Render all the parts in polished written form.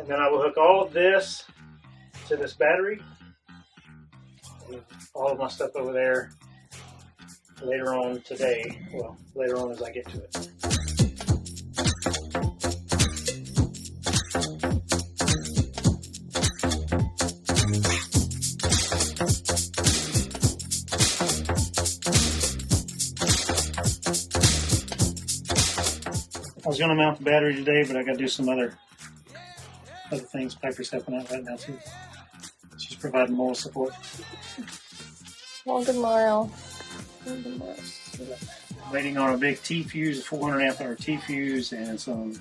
And then I will hook all of this to this battery. And all of my stuff over there later on today. Well, later on as I get to it. I was going to mount the battery today, but I got to do some other things. Piper's helping out right now too. She's providing moral support. Well, tomorrow. I'm waiting on a big T fuse, a 400 amp hour T fuse, and some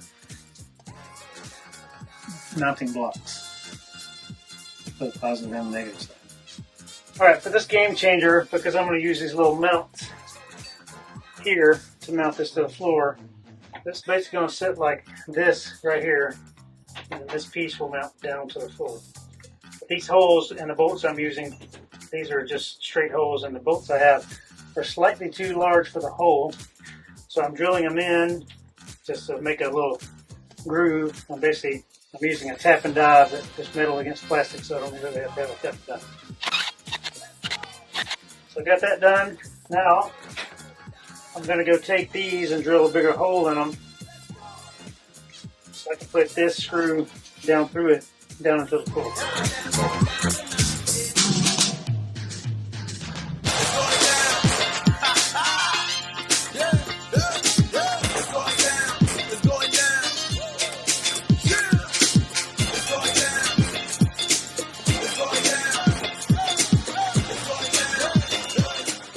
mounting blocks for the positive and negative side. Alright, for this game changer, because I'm going to use these little mounts here to mount this to the floor, this is basically going to sit like this right here, and this piece will mount down to the floor. These holes and the bolts I'm using, these are just straight holes, and the bolts I have are slightly too large for the hole, so I'm drilling them in just to make a little groove. I'm using a tap and dive that is metal against plastic, so I don't really have to have a tap and dive. So I got that done. Now I'm going to go take these and drill a bigger hole in them so I can put this screw down through it, down into the floor.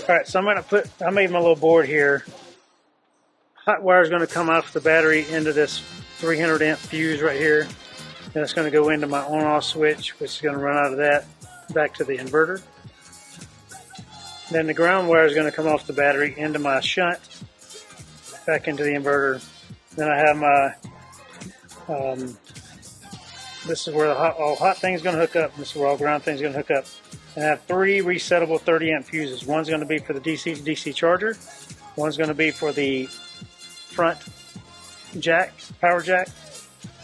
Alright, so I made my little board here. Hot wire is going to come off the battery into this 300 amp fuse right here. Then it's going to go into my on-off switch, which is going to run out of that back to the inverter. Then the ground wire is going to come off the battery into my shunt, back into the inverter. Then I have my, this is where all hot things going to hook up. This is where all ground things going to hook up. And I have 3 resettable 30 amp fuses. One's going to be for the DC to DC charger. One's going to be for the front jack, power jack.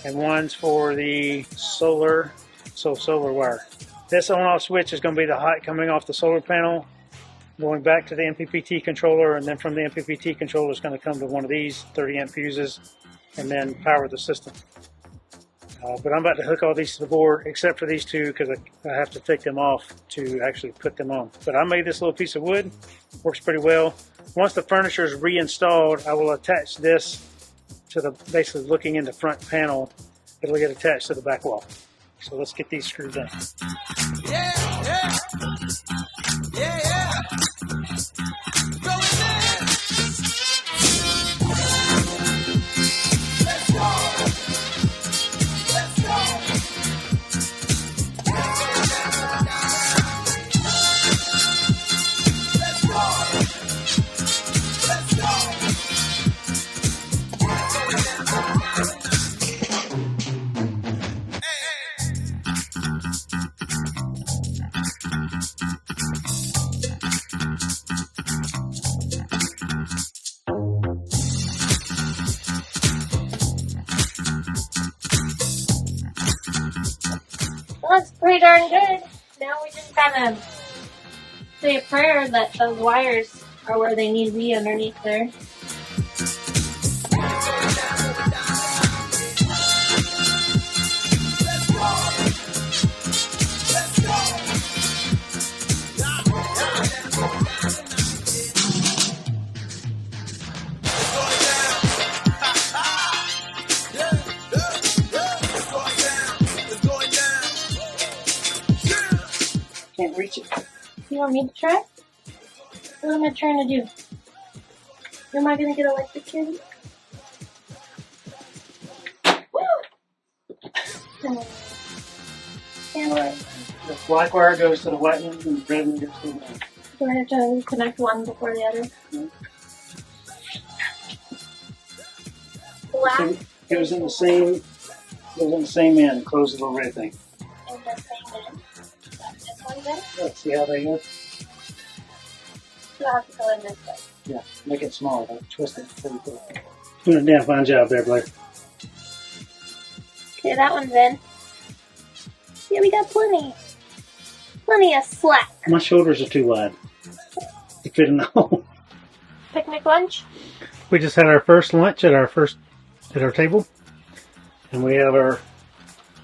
And one's for the solar wire. This on-off switch is going to be the hot coming off the solar panel, going back to the MPPT controller, and then from the MPPT controller it's going to come to one of these 30 amp fuses and then power the system. But I'm about to hook all these to the board, except for these two, because I have to take them off to actually put them on. But I made this little piece of wood. Works pretty well. Once the furniture is reinstalled, I will attach this to the, basically looking in the front panel, it'll get attached to the back wall. So let's get these screwed in. Yeah, yeah. Yeah, yeah. Go in there. Let's go. Let's go. Let's go. Let's go. That's pretty darn good. Now we just gotta say a prayer that those wires are where they need to be underneath there. Can't reach it. You want me to try? What am I trying to do? Am I gonna get electrocuted? Woo! Can't wait. The black wire goes to the white one, and the red one goes to the black. Do I have to connect one before the other? Black. So it goes in the same end. Close the little red thing. And the same end. This one then? Let's see how they go. So I have to go in this way. Yeah, make it small. Don't twist it. Pretty cool. Doing a damn fine job there, Blair. Okay, that one's in. Yeah, we got plenty of slack. My shoulders are too wide to fit in the hole. Picnic lunch. We just had our first lunch at our table, and we have our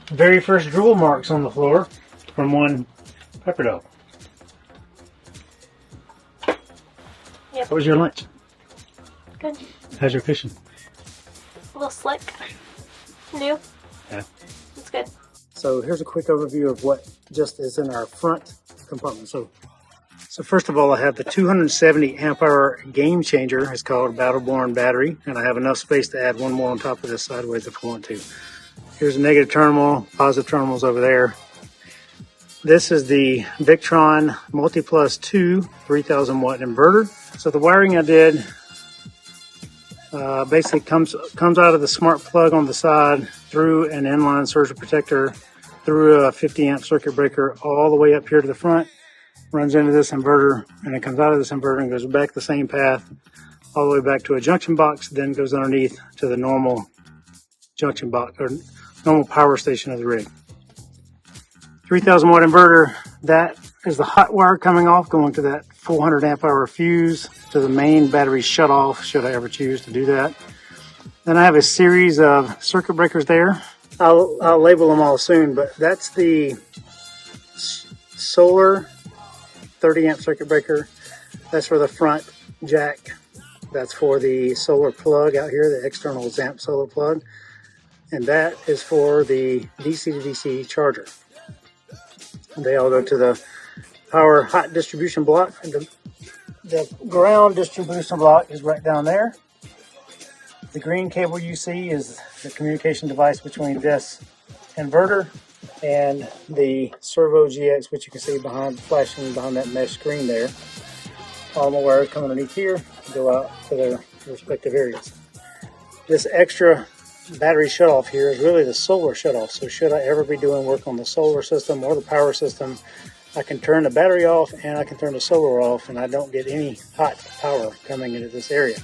very first drool marks on the floor from one pepper dog. Yep. What was your lunch? Good. How's your fishing? A little slick. New. Yeah. It's good. So here's a quick overview of what just is in our front compartment. So first of all, I have the 270 amp hour game changer. It's called Battleborn battery, and I have enough space to add one more on top of this sideways if I want to. Here's a negative terminal, positive terminals over there. This is the Victron Multiplus 2 3000 watt inverter. So the wiring I did basically comes out of the smart plug on the side through an inline surge protector, through a 50 amp circuit breaker all the way up here to the front, runs into this inverter, and it comes out of this inverter and goes back the same path all the way back to a junction box, then goes underneath to the normal junction box or normal power station of the rig. 3000 watt inverter, that is the hot wire coming off, going to that 400 amp hour fuse to the main battery shut off, should I ever choose to do that. Then I have a series of circuit breakers there. I'll label them all soon, but that's the solar 30 amp circuit breaker. That's for the front jack. That's for the solar plug out here, the external ZAMP solar plug. And that is for the DC to DC charger. They all go to the power hot distribution block. The ground distribution block is right down there. The green cable you see is the communication device between this inverter and the Servo GX, which you can see flashing behind that mesh screen there. All my wires come underneath here, go out to their respective areas. This extra battery shutoff here is really the solar shutoff. So should I ever be doing work on the solar system or the power system, I can turn the battery off and I can turn the solar off, and I don't get any hot power coming into this area.